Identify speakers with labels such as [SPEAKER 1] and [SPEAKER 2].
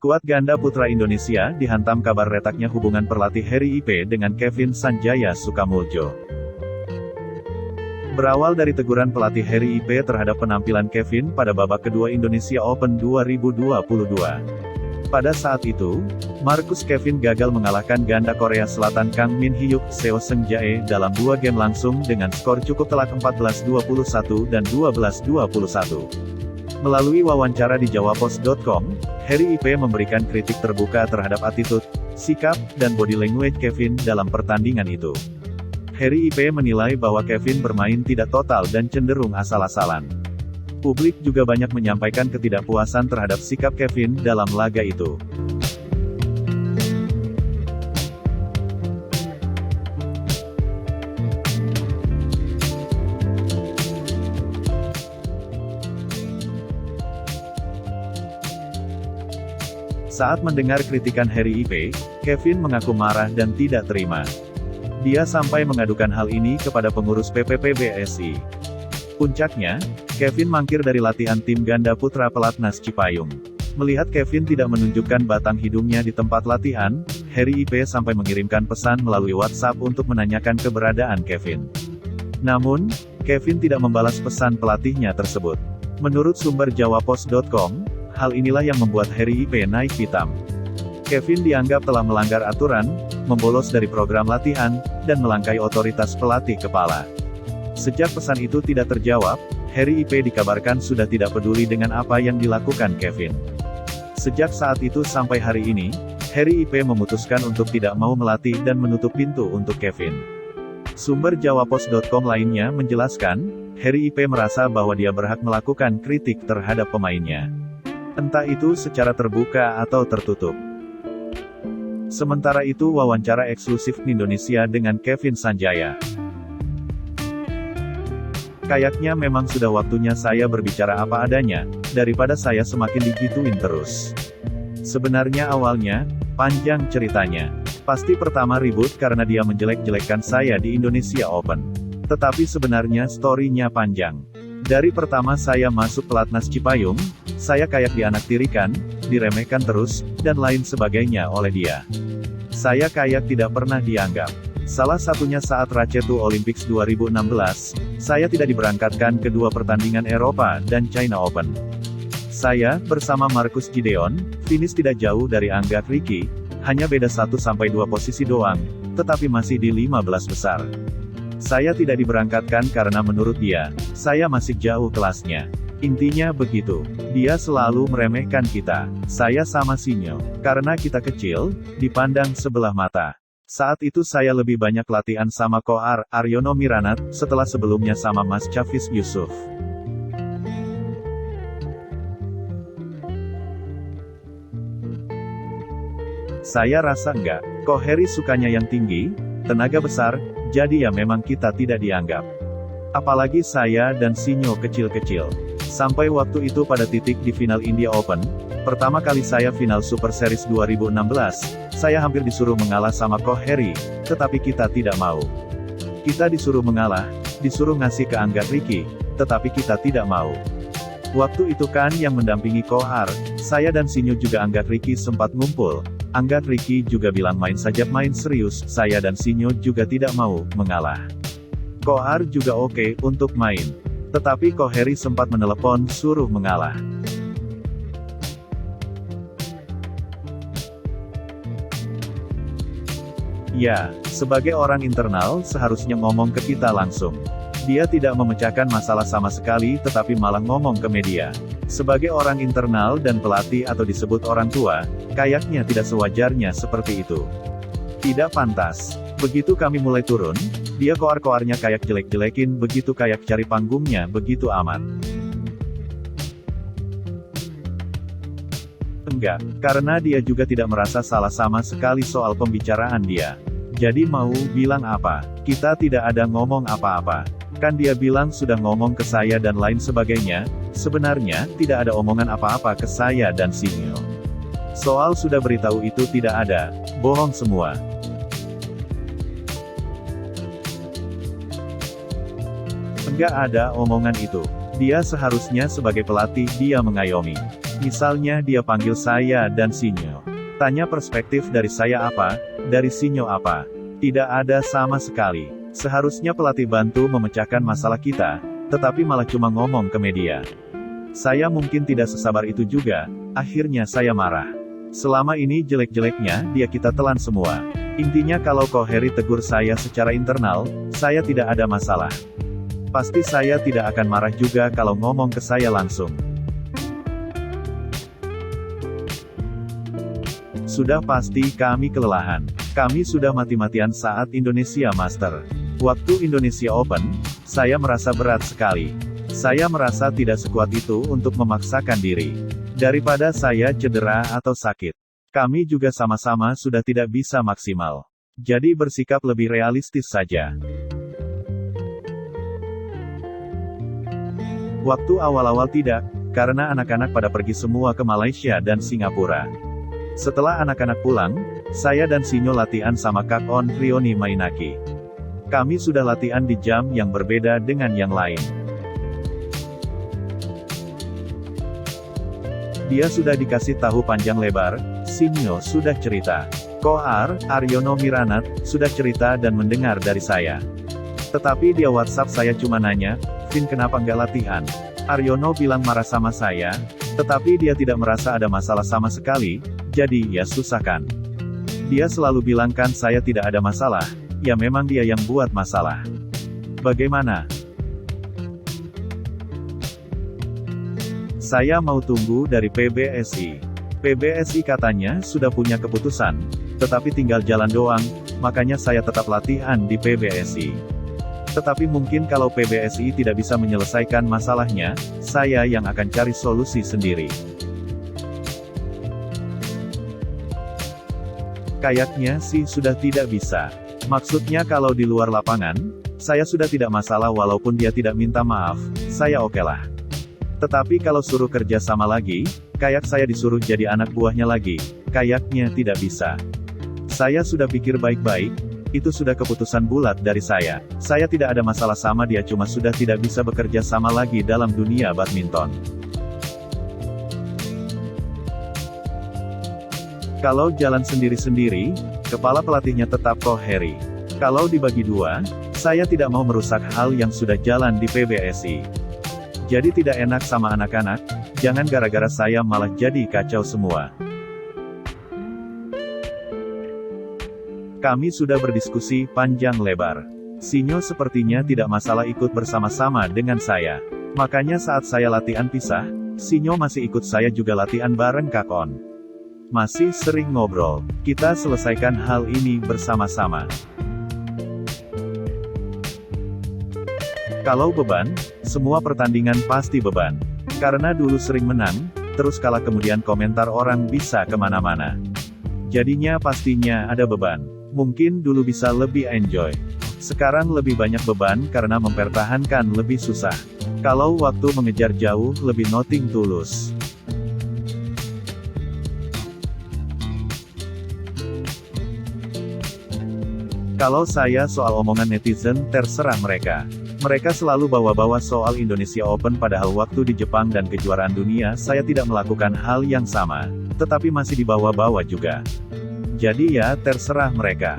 [SPEAKER 1] Skuad ganda putra Indonesia dihantam kabar retaknya hubungan pelatih Harry Ipe dengan Kevin Sanjaya Sukamuljo. Berawal dari teguran pelatih Harry Ipe terhadap penampilan Kevin pada babak kedua Indonesia Open 2022. Pada saat itu, Marcus Kevin gagal mengalahkan ganda Korea Selatan Kang Min Hyuk Seo Seung Jae dalam 2 game langsung dengan skor cukup telak 14-21 dan 12-21. Melalui wawancara di jawapos.com, Harry Ipe memberikan kritik terbuka terhadap attitude, sikap, dan body language Kevin dalam pertandingan itu. Harry Ipe menilai bahwa Kevin bermain tidak total dan cenderung asal-asalan. Publik juga banyak menyampaikan ketidakpuasan terhadap sikap Kevin dalam laga itu. Saat mendengar kritikan Harry Ipe, Kevin mengaku marah dan tidak terima. Dia sampai mengadukan hal ini kepada pengurus PPPBSI. Puncaknya, Kevin mangkir dari latihan tim ganda putra pelatnas Cipayung. Melihat Kevin tidak menunjukkan batang hidungnya di tempat latihan, Harry Ipe sampai mengirimkan pesan melalui WhatsApp untuk menanyakan keberadaan Kevin. Namun, Kevin tidak membalas pesan pelatihnya tersebut. Menurut sumber jawapos.com, hal inilah yang membuat Harry Ipe naik pitam. Kevin dianggap telah melanggar aturan, membolos dari program latihan, dan melangkai otoritas pelatih kepala. Sejak pesan itu tidak terjawab, Harry Ipe dikabarkan sudah tidak peduli dengan apa yang dilakukan Kevin. Sejak saat itu sampai hari ini, Harry Ipe memutuskan untuk tidak mau melatih dan menutup pintu untuk Kevin. Sumber jawapos.com lainnya menjelaskan, Harry Ipe merasa bahwa dia berhak melakukan kritik terhadap pemainnya. Entah itu secara terbuka atau tertutup. Sementara itu wawancara eksklusif Indonesia dengan Kevin Sanjaya. Kayaknya memang sudah waktunya saya berbicara apa adanya, daripada saya semakin digituin terus. Sebenarnya awalnya, panjang ceritanya. Pasti pertama ribut karena dia menjelek-jelekkan saya di Indonesia Open. Tetapi sebenarnya story-nya panjang. Dari pertama saya masuk pelatnas Cipayung, saya kayak dianaktirikan, diremehkan terus, dan lain sebagainya oleh dia. Saya kayak tidak pernah dianggap. Salah satunya saat Racetu Olympics 2016, saya tidak diberangkatkan ke 2 pertandingan Eropa dan China Open. Saya, bersama Marcus Gideon, finish tidak jauh dari Angga Ricci, hanya beda 1-2 posisi doang, tetapi masih di 15 besar. Saya tidak diberangkatkan karena menurut dia, saya masih jauh kelasnya. Intinya begitu. Dia selalu meremehkan kita. Saya sama Sinyo. Karena kita kecil, dipandang sebelah mata. Saat itu saya lebih banyak latihan sama Kohar Aryono Miranat, setelah sebelumnya sama Mas Chafiz Yusuf. Saya rasa enggak. Kok Harry sukanya yang tinggi, tenaga besar, jadi ya memang kita tidak dianggap. Apalagi saya dan Sinyo kecil-kecil. Sampai waktu itu pada titik di final India Open, pertama kali saya final Super Series 2016, saya hampir disuruh mengalah sama Ko Harry, tetapi kita tidak mau. Kita disuruh mengalah, disuruh ngasih ke Angga Ricci, tetapi kita tidak mau. Waktu itu kan yang mendampingi Kohar, saya dan Sinyo juga Angga Ricci sempat ngumpul. Angga Ricci juga bilang main saja main serius, saya dan Sinyo juga tidak mau mengalah. Kohar juga oke untuk main. Tetapi Ko Harry sempat menelepon suruh mengalah. Ya, sebagai orang internal seharusnya ngomong ke kita langsung. Dia tidak memecahkan masalah sama sekali tetapi malah ngomong ke media. Sebagai orang internal dan pelatih atau disebut orang tua, kayaknya tidak sewajarnya seperti itu. Tidak pantas. Begitu kami mulai turun, dia koar-koarnya kayak jelek-jelekin, begitu kayak cari panggungnya, begitu amat. Enggak, karena dia juga tidak merasa salah sama sekali soal pembicaraan dia. Jadi mau bilang apa? Kita tidak ada ngomong apa-apa. Kan dia bilang sudah ngomong ke saya dan lain sebagainya, sebenarnya tidak ada omongan apa-apa ke saya dan Sinyo. Soal sudah beritahu itu tidak ada, bohong semua. Enggak ada omongan itu. Dia seharusnya sebagai pelatih dia mengayomi. Misalnya dia panggil saya dan Sinyo. Tanya perspektif dari saya apa, dari Sinyo apa. Tidak ada sama sekali. Seharusnya pelatih bantu memecahkan masalah kita, tetapi malah cuma ngomong ke media. Saya mungkin tidak sesabar itu juga, akhirnya saya marah. Selama ini jelek-jeleknya, dia kita telan semua. Intinya kalau Ko Heri tegur saya secara internal, saya tidak ada masalah. Pasti saya tidak akan marah juga kalau ngomong ke saya langsung. Sudah pasti kami kelelahan. Kami sudah mati-matian saat Indonesia Master. Waktu Indonesia Open, saya merasa berat sekali. Saya merasa tidak sekuat itu untuk memaksakan diri. Daripada saya cedera atau sakit. Kami juga sama-sama sudah tidak bisa maksimal. Jadi bersikap lebih realistis saja. Waktu awal-awal tidak, karena anak-anak pada pergi semua ke Malaysia dan Singapura. Setelah anak-anak pulang, saya dan Sinyo latihan sama Kak On Rioni Mainaki. Kami sudah latihan di jam yang berbeda dengan yang lain. Dia sudah dikasih tahu panjang lebar, Sinyo sudah cerita. Kohar, Aryono Miranat, sudah cerita dan mendengar dari saya. Tetapi dia WhatsApp saya cuma nanya, Vin kenapa nggak latihan? Aryono bilang marah sama saya, tetapi dia tidak merasa ada masalah sama sekali, jadi ya susah kan. Dia selalu bilang kan saya tidak ada masalah, ya memang dia yang buat masalah. Bagaimana? Saya mau tunggu dari PBSI. PBSI katanya sudah punya keputusan, tetapi tinggal jalan doang, makanya saya tetap latihan di PBSI. Tetapi mungkin kalau PBSI tidak bisa menyelesaikan masalahnya, saya yang akan cari solusi sendiri. Kayaknya sih sudah tidak bisa. Maksudnya kalau di luar lapangan, saya sudah tidak masalah walaupun dia tidak minta maaf, saya okelah. Tetapi kalau suruh kerja sama lagi, kayak saya disuruh jadi anak buahnya lagi, kayaknya tidak bisa. Saya sudah pikir baik-baik, itu sudah keputusan bulat dari saya. Saya tidak ada masalah sama dia cuma sudah tidak bisa bekerja sama lagi dalam dunia badminton. Kalau jalan sendiri-sendiri, kepala pelatihnya tetap Ko Heri. Kalau dibagi dua, saya tidak mau merusak hal yang sudah jalan di PBSI. Jadi tidak enak sama anak-anak, jangan gara-gara saya malah jadi kacau semua. Kami sudah berdiskusi panjang lebar. Sinyo sepertinya tidak masalah ikut bersama-sama dengan saya. Makanya saat saya latihan pisah, Sinyo masih ikut saya juga latihan bareng Kak On. Masih sering ngobrol. Kita selesaikan hal ini bersama-sama. Kalau beban, semua pertandingan pasti beban. Karena dulu sering menang, terus kalah kemudian komentar orang bisa kemana-mana. Jadinya pastinya ada beban. Mungkin dulu bisa lebih enjoy. Sekarang lebih banyak beban karena mempertahankan lebih susah. Kalau waktu mengejar jauh lebih nothing tulus. Kalau saya soal omongan netizen terserah mereka. Mereka selalu bawa-bawa soal Indonesia Open padahal waktu di Jepang dan kejuaraan dunia saya tidak melakukan hal yang sama. Tetapi masih dibawa-bawa juga. Jadi ya terserah mereka.